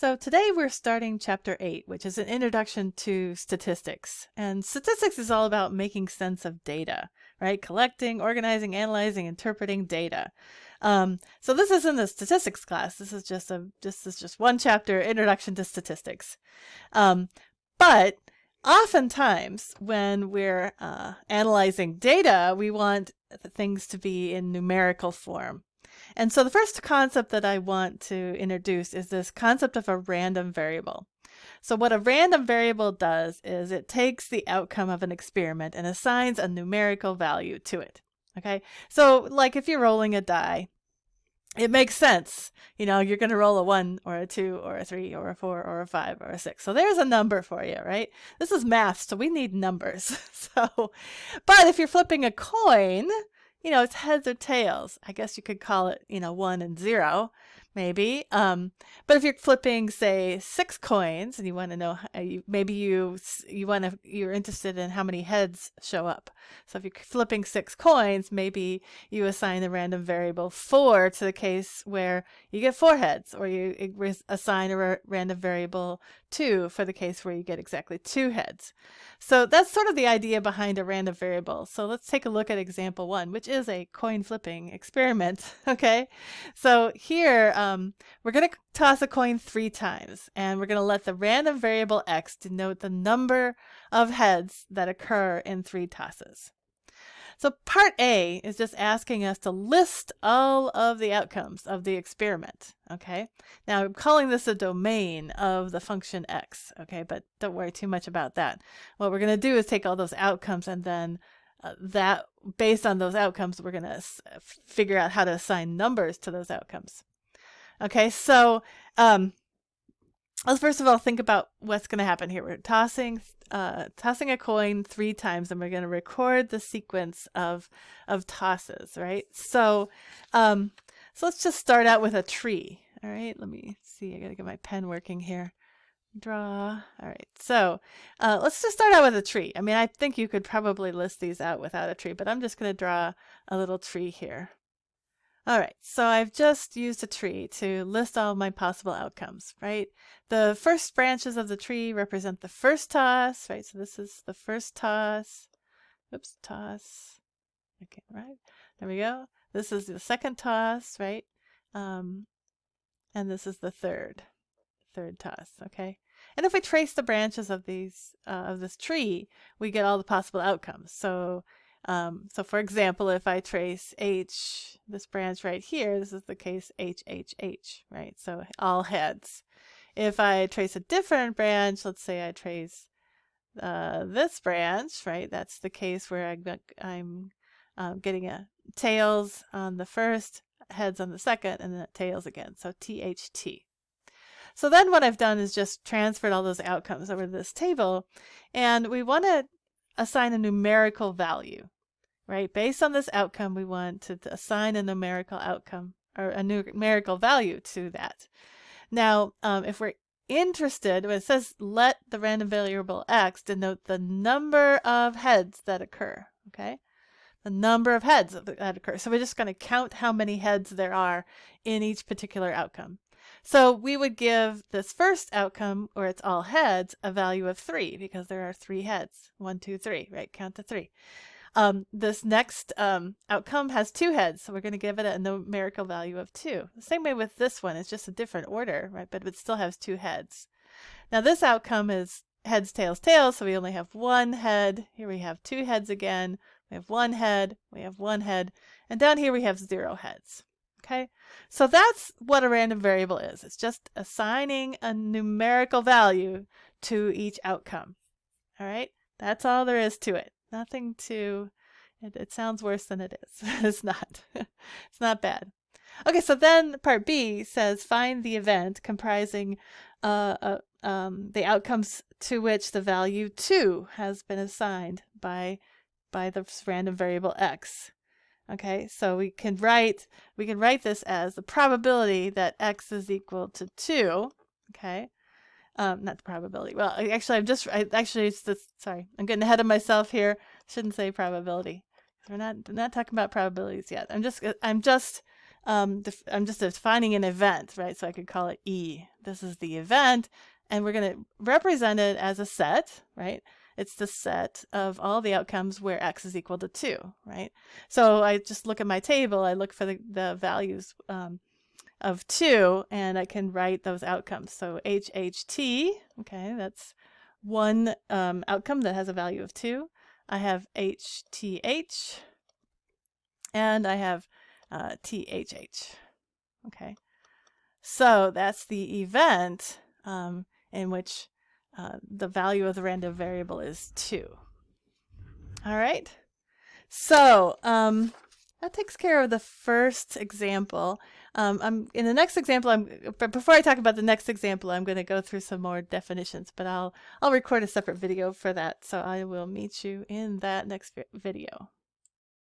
So today we're starting chapter 8, which is an introduction to statistics. And statistics is all about making sense of data, right? Collecting, organizing, analyzing, interpreting data. So this isn't a statistics class. This is just one chapter, introduction to statistics. But oftentimes when we're analyzing data, we want things to be in numerical form. And so the first concept that I want to introduce is this concept of a random variable. So what a random variable does is it takes the outcome of an experiment and assigns a numerical value to it. Okay, so like if you're rolling a die, it makes sense. You know, you're going to roll a 1 or a 2 or a 3 or a 4 or a 5 or a 6. So there's a number for you, right? This is math, so we need numbers. But if you're flipping a coin, you know, it's heads or tails. I guess you could call it, 1 and 0, maybe. But if you're flipping, say, 6 coins, and you want to know, you're interested in how many heads show up. So if you're flipping 6 coins, maybe you assign the random variable 4 to the case where you get 4 heads, or you assign a random variable 2 for the case where you get exactly 2 heads. So that's sort of the idea behind a random variable. So let's take a look at example 1, which is a coin flipping experiment. Okay, so here we're going to toss a coin 3 times, and we're going to let the random variable x denote the number of heads that occur in 3 tosses. So part A is just asking us to list all of the outcomes of the experiment. Okay, now I'm calling this a domain of the function x. Okay, but don't worry too much about that. What we're going to do is take all those outcomes, and then based on those outcomes, we're going to figure out how to assign numbers to those outcomes. Okay, so let's first of all think about what's going to happen here. We're tossing a coin 3 times, and we're going to record the sequence of tosses, right? So let's just start out with a tree. All right, let me see. I got to get my pen working here. Draw. All right, so let's just start out with a tree. I mean, I think you could probably list these out without a tree, but I'm just going to draw a little tree here. All right, so I've just used a tree to list all my possible outcomes, right? The first branches of the tree represent the first toss, right? So this is the first toss. Oops, toss. Okay, right. There we go. This is the second toss, right? And this is the third toss, okay? And if we trace the branches of these of this tree, we get all the possible outcomes. So for example, if I trace H, this branch right here, this is the case H, H, H, right? So all heads. If I trace a different branch, let's say I trace this branch, right? That's the case where I'm getting a tails on the first, heads on the second, and then tails again. So THT. So then what I've done is just transferred all those outcomes over to this table, and we want to assign a numerical value, right? Based on this outcome, we want to assign a numerical outcome or a numerical value to that. Now, if we're interested, when it says let the random variable x denote the number of heads that occur, okay? The number of heads that occur. So we're just going to count how many heads there are in each particular outcome. So we would give this first outcome, where it's all heads, a value of 3 because there are 3 heads. 1, 2, 3, right? Count to 3. This next outcome has 2 heads, so we're going to give it a numerical value of 2. The same way with this one, it's just a different order, right? But it still has 2 heads. Now this outcome is heads, tails, tails, so we only have 1 head. Here we have 2 heads again. We have 1 head. We have 1 head. And down here we have 0 heads. Okay, so that's what a random variable is. It's just assigning a numerical value to each outcome. All right, that's all there is to it. Nothing to, it sounds worse than it is. It's not. It's not bad. Okay, so then part B says find the event comprising the outcomes to which the value 2 has been assigned by the random variable x. Okay, so we can write this as the probability that x is equal to 2. Okay, not the probability. Well, actually, I'm getting ahead of myself here. Shouldn't say probability. We're not talking about probabilities yet. I'm just I'm just defining an event, right? So I could call it E. This is the event, and we're going to represent it as a set, right? It's the set of all the outcomes where x is equal to 2, right? So I just look at my table, I look for the values of 2, and I can write those outcomes. So HHT, okay, that's one outcome that has a value of 2. I have HTH, and I have THH. Okay, so that's the event in which the value of the random variable is 2. All right, so that takes care of the first example. I'm in the next example. But before I talk about the next example, I'm going to go through some more definitions. But I'll record a separate video for that. So I will meet you in that next video.